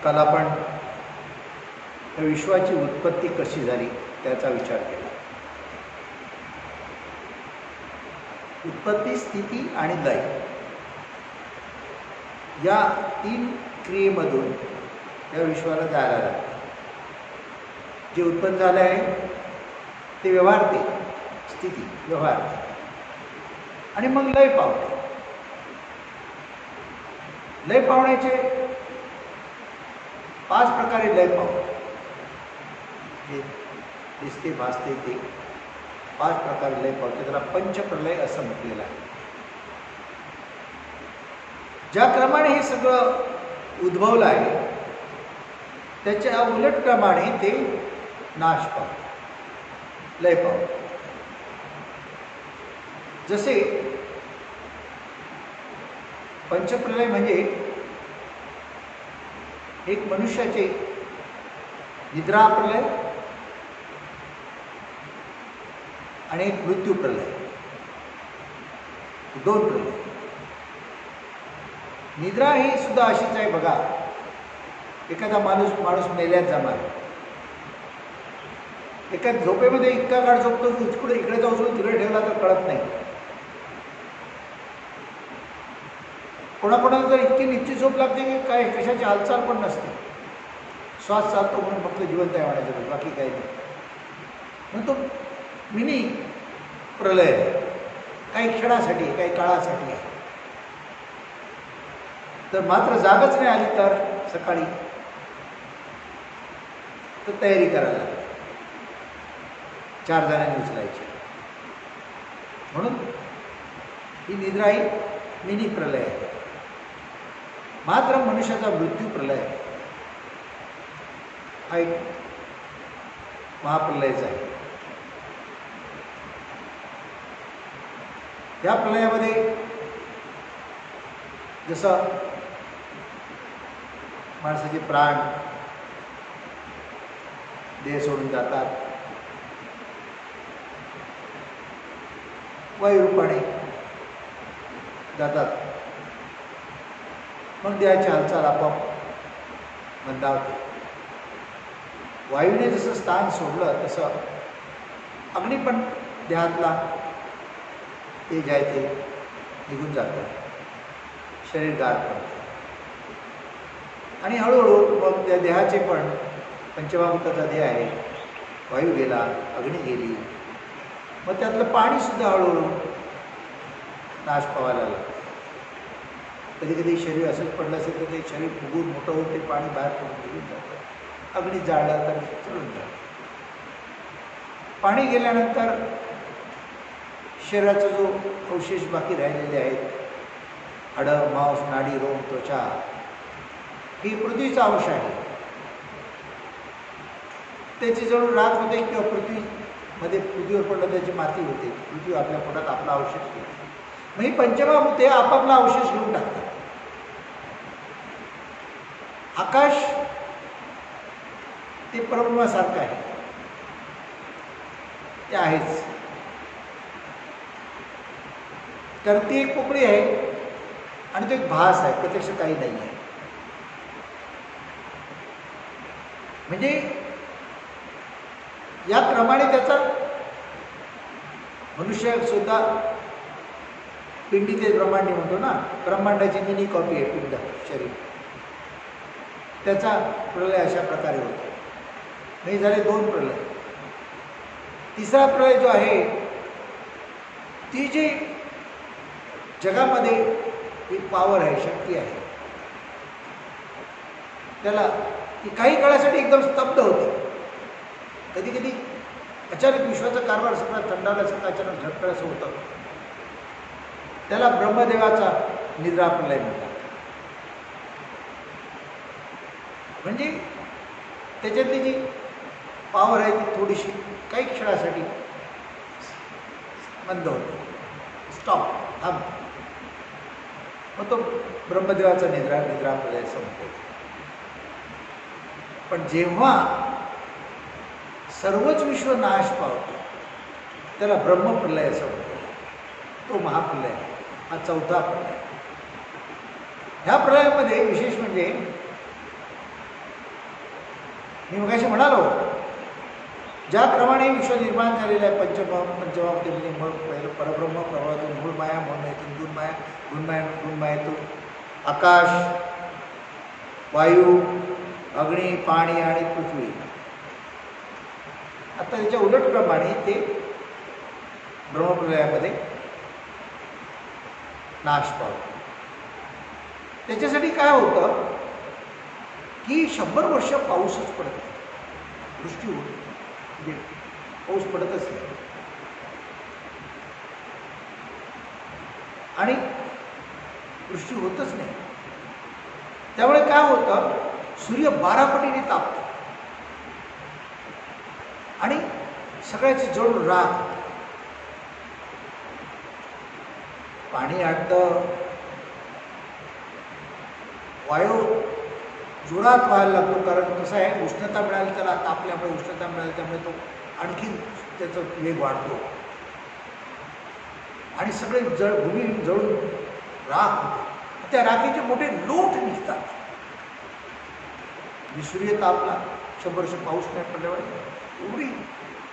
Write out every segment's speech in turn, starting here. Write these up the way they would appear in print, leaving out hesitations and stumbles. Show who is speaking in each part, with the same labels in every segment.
Speaker 1: काल आपण विश्वाची उत्पत्ती कशी झाली त्याचा विचार केला. उत्पत्ती, स्थिती आणि लय या तीन क्रियेमधून या विश्वाला जायला लागते. जे उत्पन्न झालं आहे ते व्यवहारते, स्थिती व्यवहारते आणि मग लय पावते. लय पावण्याचे 5 प्रकारे लय पावते. हे दिसते भासते ते 5 प्रकारे लय पावते. त्याला पंचप्रलय असं म्हटलेलं आहे. ज्या क्रमाने हे सगळं उद्भवलं आहे त्याच्या उलट क्रमाने ते नाश पावते, लय पावते. जसे पंचप्रलय म्हणजे एक मनुष्याचे निद्रा प्रलय आणि एक मृत्यू प्रलय, 2 प्रलय. निद्रा ही सुद्धा अशीच आहे बघा. एखादा माणूस मेल्यात जमा, एका झोपेमध्ये इतका काळ झोपतो की उचकडे इकडे जाऊ तिकडे ठेवला तर कळत नाही. कोणाकोणाला तर इतकी निश्चित झोप लागते की काय कशाची हालचाल पण नसते. श्वास चालतो म्हणून फक्त जिवंत आहे म्हणायचं, बाकी काही नाही. म्हणून तो मिनी प्रलय काही क्षणासाठी, काही काळासाठी आहे. तर मात्र जागच नाही आली तर सकाळी तर तयारी करायला 4 जणांनी उचलायची. म्हणून ही निद्रा ही मिनी प्रलय आहे. मात्र मनुष्याचा मृत्यू प्रलय हा एक महाप्रलयच आहे. या प्रलयामध्ये जसं माणसाचे प्राण देह सोडून जातात, वायुरूपाने जातात, मग देहाची हालचाल आपोआप मंदावते. वायूने जसं स्थान सोडलं तसं अग्नी पण देहातला तेज आहे ते निघून जातं, शरीर गार पडतं आणि हळूहळू मग त्या देहाचे पण पंचमहाभूताचा देह आहे, वायू गेला, अग्नी गेली, मग त्यातलं पाणीसुद्धा हळूहळू नाश पावायला लागतं. कधी कधी शरीर असंच पडलं असेल तर ते शरीर फुगून मोठं होते, पाणी बाहेर पडून निघून जातं, अग्नी जाळलं तर चढून जातं. पाणी गेल्यानंतर शरीराचा जो अवशेष बाकी राहिलेले आहेत, हाडं, मांस, नाडी, रोम, त्वचा, ही पृथ्वीचा अंश आहे. त्याची जणू राख होते किंवा पृथ्वीवर पडलं त्याची माती होते. पृथ्वी आपल्या पोटात आपला अवशेष घेते. मग ही पंचमहाभूते आपापला अवशेष घेऊन टाकतात. आकाश ते परब्रह्मासारखं आहे, ते आहेच. तर ती एक पोकळी आहे आणि तो एक भास आहे, प्रत्यक्ष काही नाही आहे. म्हणजे या क्रमाने त्याचा मनुष्य सुद्धा पिंडी ते ब्रह्मांडी म्हणतो ना, ब्रह्मांडाची मिनी कॉपी आहे पिंड शरीर. त्याचा प्रलय अशा प्रकारे होतो. हे झाले 2 प्रलय. तिसरा प्रलय जो आहे, ती जी जगामध्ये एक पॉवर आहे, शक्ती आहे, त्याला ती काही काळासाठी एकदम स्तब्ध होते. कधी कधी अचानक विश्वाचा कारभार सगळा थंडावल्यासारखं अचानक झटकन असं होतं. त्याला ब्रह्मदेवाचा निद्रा प्रलय म्हणतात. म्हणजे त्याच्यातली जी पॉवर आहे ती थोडीशी काही क्षणासाठी मंद होते, स्टॉप, थांब. मग तो ब्रह्मदेवाचा निद्रा प्रलय संपतो. पण जेव्हा सर्वच विश्व नाश पावतो त्याला ब्रह्मप्रलय असं म्हणतो. तो महाप्रलय हा 4था प्रलय. ह्या प्रलयामध्ये विशेष म्हणजे मी मगाशी म्हणालो, ज्याप्रमाणे विश्व निर्माण झालेलं आहे पंचमामध्ये म्हणजे मूळ पहिलं परब्रह्म, प्रभावातून मूळ माया, म्हणून येथून गुण मायेतून आकाश, वायू, अग्नी, पाणी आणि पृथ्वी. आता त्याच्या उलटप्रमाणे ते ब्रह्मप्रलयामध्ये नाश पावतो. त्याच्यासाठी काय होतं की 100 वर्ष पाऊसच पडत नाही, वृष्टी होत म्हणजे पाऊस पडतच नाही. आणि वृष्टी होतच नाही. त्यामुळे काय होतं, सूर्य 12 पटीने तापतो आणि सगळ्याची जळून राख. पाणी आटतं, वायू जोरात व्हायला लागतो, कारण कसं आहे, उष्णता मिळाली त्याला, तापल्यामुळे उष्णता मिळाली, त्यामुळे तो आणखी त्याचा वेग वाढतो आणि सगळे भूमी जळून राख होते. त्या राखेचे मोठे लोट निघतात. सूर्य तापला, 100 वर्ष पाऊस नाही पडल्यावर एवढी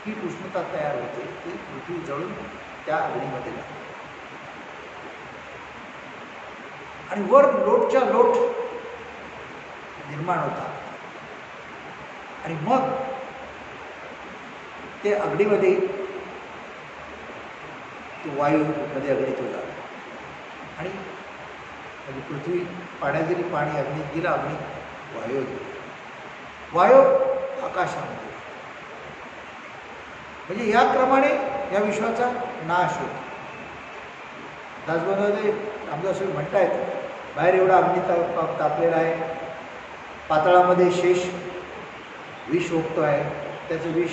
Speaker 1: हीट उष्णता तयार होते की पृथ्वी जळून त्या अग्नीमध्ये लागते आणि वर लोटच्या लोट निर्माण होतात आणि मग ते अग्नीमध्ये तो वायूमध्ये अग्नीत होतात आणि म्हणजे पृथ्वी पाण्यात गेली, पाणी अग्नीत गेला, अग्नी वायू गेली, वायू आकाशामध्ये. म्हणजे या क्रमाने या विश्वाचा नाश होतो. त्याचबरोबर रामदास म्हणतायत, बाहेर एवढा अग्नी तापलेला आहे, पाताळामध्ये शेष विष ओकतो आहे. त्याचं विष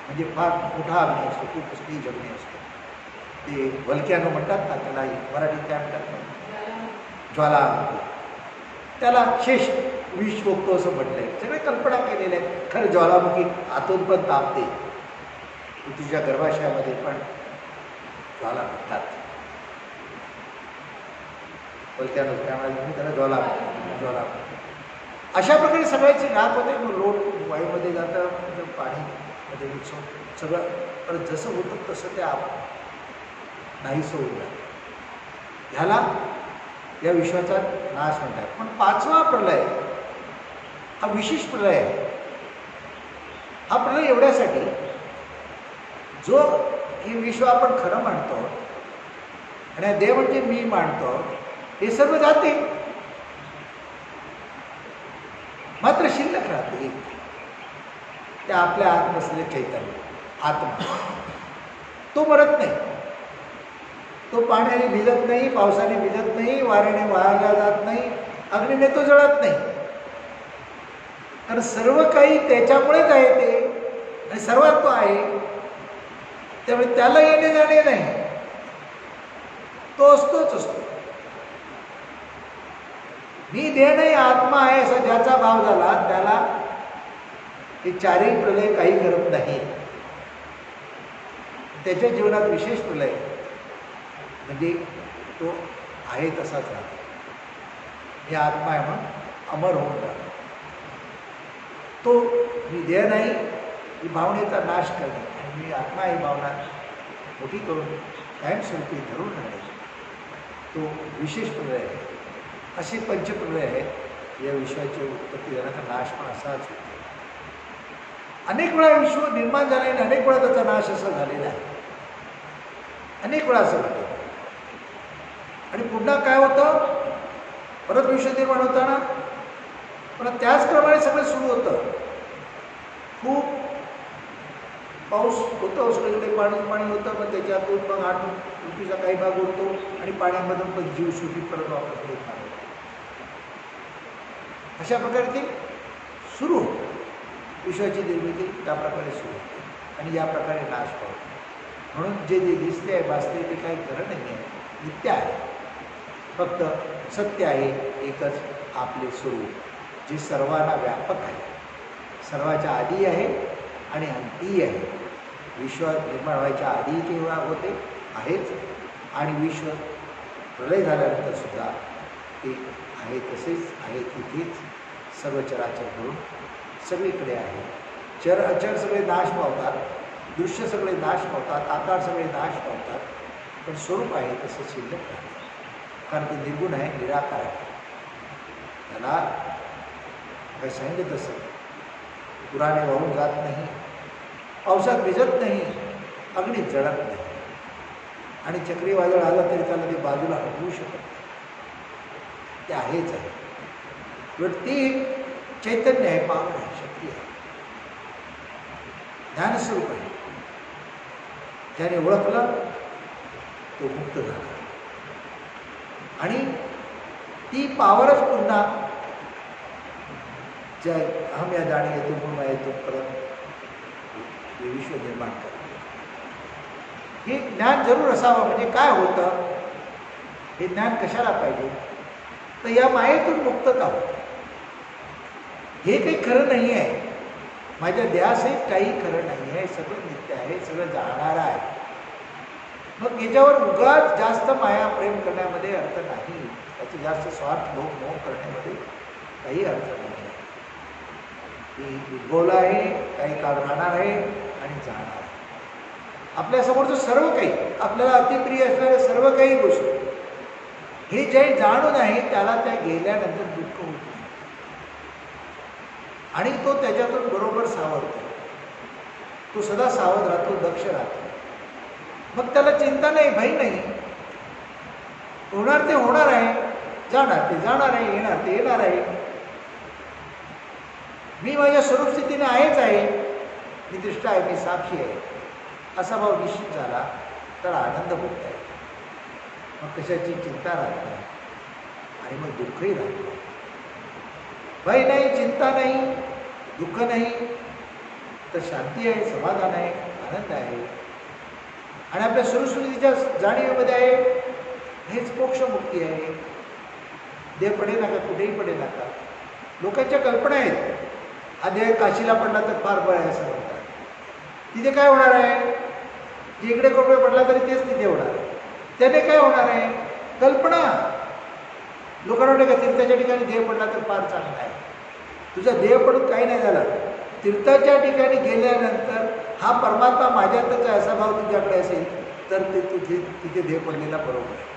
Speaker 1: म्हणजे फार मोठा अग्नी असतो, खूप तेज अग्नी असतो. ते वल्क्यानो म्हणतात ना, त्याला मराठीत काय म्हणतात ना, ज्वाला. त्याला शेष विष ओकतो असं म्हटलंय. सगळे कल्पना केलेल्या आहेत. खरं ज्वालामुखी आतून पण तापते, पृथ्वीच्या गर्भाशयामध्ये पण ज्वाला म्हणतात. वल्क्यानो त्यामुळे त्याला ज्वाला. अशा प्रकारे सगळ्याची राख होते. मग लोट वायूमध्ये जातं, पाणीमध्ये मिक्स होतं, सगळं. परत जसं होतं तसं ते नाहीसं होऊन जातं. ह्याला या विश्वाचा नाश म्हणतात. पण 5वा प्रलय हा विशेष प्रलय आहे. हा प्रलय एवढ्यासाठी, जो हे विश्व आपण खरं मानतो आणि देव म्हणजे मी मानतो, हे सर्व जाते, मात्र शिल्लक राहते त्या आपल्या आत बसलेले चैतन्य, आत्मा. तो मरत नाही, तो पाण्याने भिजत नाही, पावसाने भिजत नाही, वाऱ्याने वाहायला जात नाही, अग्नीने तो जळत नाही. कारण सर्व काही त्याच्यामुळेच आहे ते, आणि सर्वात तो आहे. त्यामुळे त्याला येणे जाणे नाही, तो असतोच असतो. मी देह नाही, आत्मा आहे असा ज्याचा भाव झाला, त्याला हे चारही प्रलय काही करत नाही. त्याच्या जीवनात विशेष प्रलय म्हणजे तो आहे तसाच राहतो. हे आत्मा आहे म्हणून अमर होऊन राहतो. तो मी देह नाही ही भावनेचा नाश करणे आणि मी आत्मा ही भावना मोठी करून कायमस्वरूपी धरून राहणे, तो विशेष प्रलय आहे. असे पंचप्रलय आहेत. या विश्वाची उत्पत्ती झाल्याचा नाश पण असाच होतो. अनेक वेळा विश्व निर्माण झाले आणि अनेक वेळा त्याचा नाश असा झालेला आहे. अनेक वेळा असं घडतं. आणि पुन्हा काय होतं, परत विश्व निर्माण होताना पण त्याचप्रमाणे सगळं सुरू होतं. खूप पाऊस होतो, सगळीकडे पाणी होतं, पण त्याच्यातून मग आटून पृथ्वीचा काही भाग उडतो आणि पाण्यामधून पण जीव शेवटी परत वापस निर्माण होतो. अशा प्रकारे ते सुरू होतं. विश्वाची निर्मिती त्याप्रकारे सुरू होते आणि या प्रकारे नाश पावतो. म्हणून जे दिसते आहे, वाचते ते काही खरं नाही आहे, नित्य आहे. फक्त सत्य आहे एकच, आपले स्वरूप जे सर्वांना व्यापक आहे, सर्वाच्या आधी आहे आणि अंती आहे. विश्व निर्माण व्हायच्या आधी केव्हा होते आहेच, आणि विश्व प्रलय झाल्यानंतर सुद्धा ते आहे तसेच आहे, तिथेच सर्व चराचर करून सगळीकडे आहे. चर अचर सगळे नाश पावतात, दृश्य सगळे नाश पावतात, आकार सगळे नाश पावतात, पण स्वरूप आहे तसं शिल्लक आहे. कारण ते निर्गुण आहे, निराकार आहे. त्याला काही सांगितलं तसं पुराने वाहून जात नाही, पावसात भिजत नाही, अग्नी जळत नाही, आणि चक्रीवादळ आलं तरी त्याला ते बाजूला हटवू शकत नाही. ते आहेच आहे. ती चैतन्य आहे, पावन आहे, शक्ती आहे, ज्ञानस्वरूप आहे. ज्याने ओळखलं तो मुक्त झाला. आणि ती पावरच पुन्हा ज्या अहम या जाणी येतो म्हणून येतो परत विश्व निर्माण करतो. हे ज्ञान जरूर असावं. म्हणजे काय होतं, हे ज्ञान कशाला पाहिजे, तर या मायेतून मुक्तता होते. हे काही खरं नाही आहे, माझ्या ध्यासहित काही खरं नाही आहे, सगळं नित्य आहे, सगळं जाणारं आहे. मग याच्यावर उगाच जास्त माया प्रेम करण्यामध्ये अर्थ नाही, त्याचे जास्त स्वार्थ लोक मोह करण्यामध्ये काही अर्थ नाही आहे. ती उद्भवला आहे, काही काळ राहणार आहे आणि जाणार आहे. आपल्यासमोरचं सर्व काही, आपल्याला अतिप्रिय असणाऱ्या सर्व काही गोष्टी, हे जे जाणून आहे त्याला त्या गेल्यानंतर दुःख होत नाही, आणि तो त्याच्यातून बरोबर सावरतो. तो सदा सावध राहतो, दक्ष राहतो. मग त्याला चिंता नाही, भय नाही. होणार ते होणार आहे, जाणार ते जाणार आहे, येणार ते येणार आहे. मी माझ्या स्वरूप स्थितीने आहेच आहे, मी दृष्ट आहे, मी साक्षी आहे, असा भाव निश्चित झाला तर आनंद होत आहे. मग कशाची चिंता राहत नाही, आणि मग दुःखही राहत नाही. भय नाही, चिंता नाही, दुःख नाही, तर शांती आहे, समाधान आहे, आनंद आहे. आणि आपल्या स्वरूपस्थितीच्या जाणीवेमध्ये आहे, हेच मोक्षमुक्ती आहे. देह पडे नका, कुठेही पडे नका. लोकांच्या कल्पना आहेत, हा देह काशीला पडला तर फार बळ आहे असं म्हणतात. तिथे काय होणार आहे, जे इकडे कोपरे पडला तरी तेच तिथे होणार आहे. त्याने काय होणार आहे, कल्पना. लोकांना वाटतं का तीर्थाच्या ठिकाणी देह पडला तर फार चांगला आहे. तुझा देह पडून काही नाही झालं. तीर्थाच्या ठिकाणी गेल्यानंतर हा परमात्मा माझ्यातच आहे असा भाव तुझ्याकडे असेल तर ते तुझे तिथे देह पडलेला बरोबर आहे.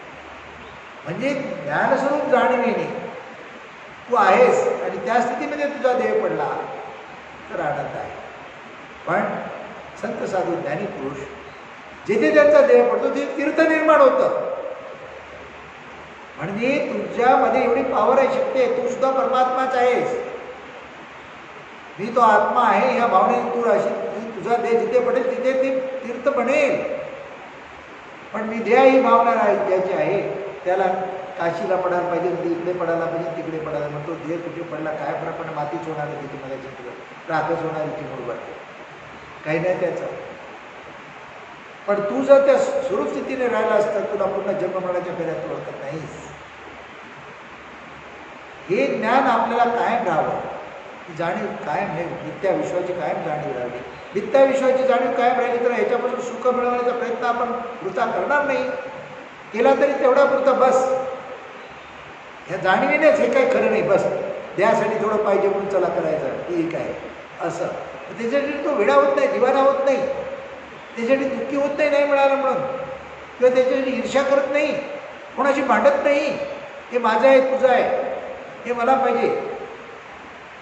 Speaker 1: म्हणजे ज्ञानस्वरूप जाणीवेने तू आहेस, आणि त्या स्थितीमध्ये तुझा देह पडला तर आनंद आहे. पण संत साधू ज्ञानी पुरुष जिथे त्यांचा देह पडतो तिथे तीर्थ निर्माण होतं. म्हणजे तुझ्यामध्ये एवढी पावर आहे, शक्ती आहे, तू सुद्धा परमात्माच आहेस. मी तो आत्मा आहे या भावनेने तू राहशील. तुझा देह जिथे पडेल तिथे ते तीर्थ बनेल. पण मी देह ही भावना ज्याची आहे त्याला काशीला पडायला पाहिजे, इकडे पडायला पाहिजे, तिकडे पडायला. मग तो देह कुठे पडला काय फरक, पण मातीच होणार आहे तिथे, मला चिंतलं राहतच होणार आहे बरोबर, काही नाही त्याचं. पण तू जर त्या स्वरूप स्थितीने राहिला असतं तुला पूर्ण जन्ममरणाच्या फेऱ्यात ओळखत नाहीस. हे ज्ञान आपल्याला कायम राहावं, ही जाणीव कायम, हे नित्या विश्वाची कायम जाणीव राहावी. नित्या विश्वाची जाणीव कायम राहिली तर ह्याच्यापासून सुख मिळवण्याचा प्रयत्न आपण वृथा करणार नाही. केला तरी तेवढा पुरता बस. ह्या जाणीवेनेच हे काही खरं नाही, बस द्यासाठी थोडं पाहिजे म्हणून चला करायचं ठीक आहे असं. त्याच्यासाठी तो वेडा होत नाही, दिवाना होत नाही, त्याच्यासाठी दुःखी होत नाही नाही मिळालं म्हणून, किंवा त्याच्यासाठी ईर्ष्या करत नाही, कोणाशी भांडत नाही, हे माझं आहे तुझं आहे हे मला पाहिजे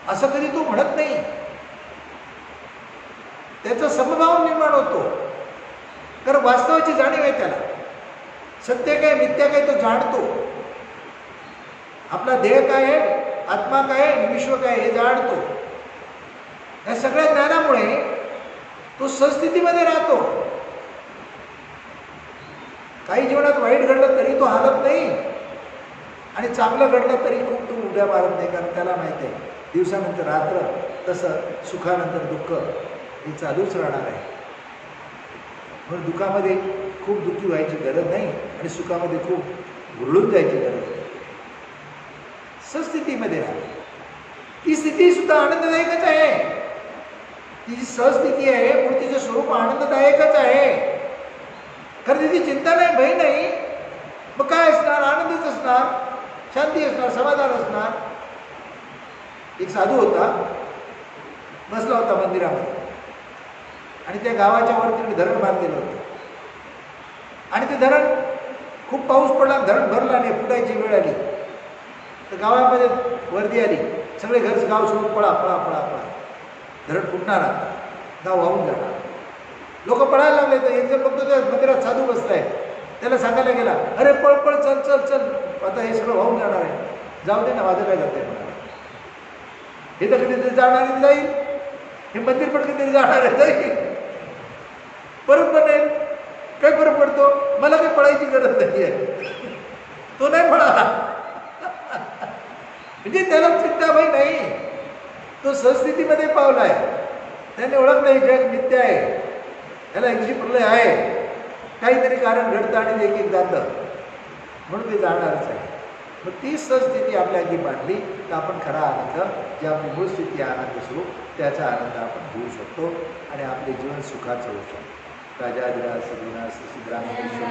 Speaker 1: असं कधी तो म्हणत नाही. त्याचा समभाव निर्माण होतो, कारण वास्तवाची जाणीव आहे त्याला. सत्य काय मिथ्या काय तो जाणतो. आपला देह काय आहे, आत्मा काय आहे, विश्व काय हे जाणतो. या सगळ्या ज्ञानामुळे तो सस्थितीमध्ये राहतो. काही जीवनात वाईट घडलं तरी तो हालत नाही, आणि चांगलं घडलं तरी खूप तो उड्या मारत नाही, कारण त्याला माहिती आहे दिवसानंतर रात्र, तसं सुखानंतर दुःख हे चालूच राहणार आहे. म्हणून दुःखामध्ये खूप दुःखी व्हायची गरज नाही, आणि सुखामध्ये खूप घुरळून जायची गरज नाही. सस्थितीमध्ये राहा. ती स्थिती सुद्धा आनंददायकच आहे. ती जी सहस्थिती आहे मूर्तीचं स्वरूप आनंददायकच आहे. खरं तिथे चिंता नाही, भय नाही, मग काय असणार, आनंदच असणार, शांती असणार, समाधान असणार. एक साधू होता, बसला होता मंदिरामध्ये आणि त्या गावाच्या वरती धरण बांधलेलं होतं आणि ते धरण खूप पाऊस पडला, धरण भरला आणि फुटायची वेळ आली तर गावामध्ये वर्दी आली, सगळे गाव सोडून पळा पळा पळा पळा, धरण फुटणार, गाव वाहून जाणार. लोक पळायला लागले. तर एक जण बघतो त्या मंदिरात साधू बसलाय, त्याला सांगायला गेला, अरे पळ पळ चल चल चल, आता हे सगळं वाहून जाणार आहे. जाऊ दे ना, माझं काय जाते मला, हे तर कधीतरी जाणार जाईल, हे मंदिर पण कधीतरी जाणार आहे जाईल, परत बनेल, काय फरक पडतो, मला काही पळायची गरज नाही आहे. तो नाही पळाला म्हणजे त्याला चिंताभाई नाही, तो सस्थितीमध्ये पावलाय, त्याने ओळखलं जग मिथ्या आहे, त्याला एकशी प्रलय आहे, काहीतरी कारण घडतं आणि एक एक जातं, म्हणून ते जाणारच आहे. मग ती सस्थिती आपल्या अगदी मांडली तर आपण खरा आनंद, जे आपली मूळ स्थिती आनंद स्वरूप, त्याचा आनंद आपण घेऊ शकतो आणि आपले जीवन सुखाचं होऊ शकतो. राजाधिराज सद्गुणास सिद्धरामकृष्ण